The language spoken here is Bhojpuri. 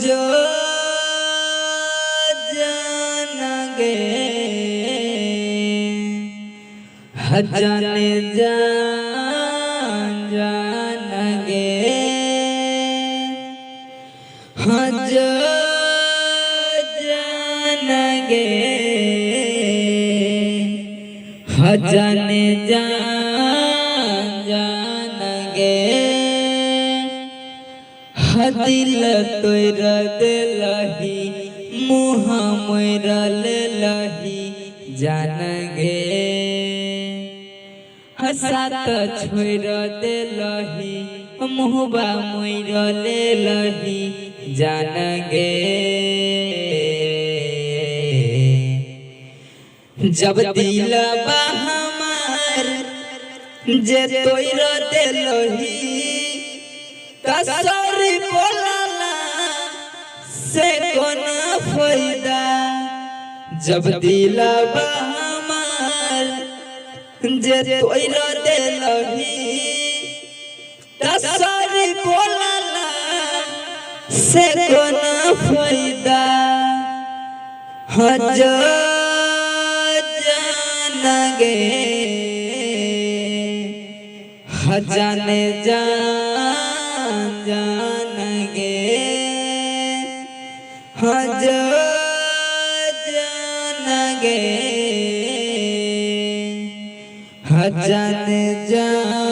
जो जानगे जाने जानगे जो जानगे जाने जानगे दिल तोरा दिलही मुँह मोरा लही जानगे सात छोड़ दिलही मुँहबा मोरा लही जानगे जब दिलबा हमार जे तोरा दिलही कसरी बोलला से कोना फायदा जब दिलबा हमार जे तोरा दिलही कसरी बोलला से कोना फायदा जो जानगे जाने जानगे जो जानगे जाने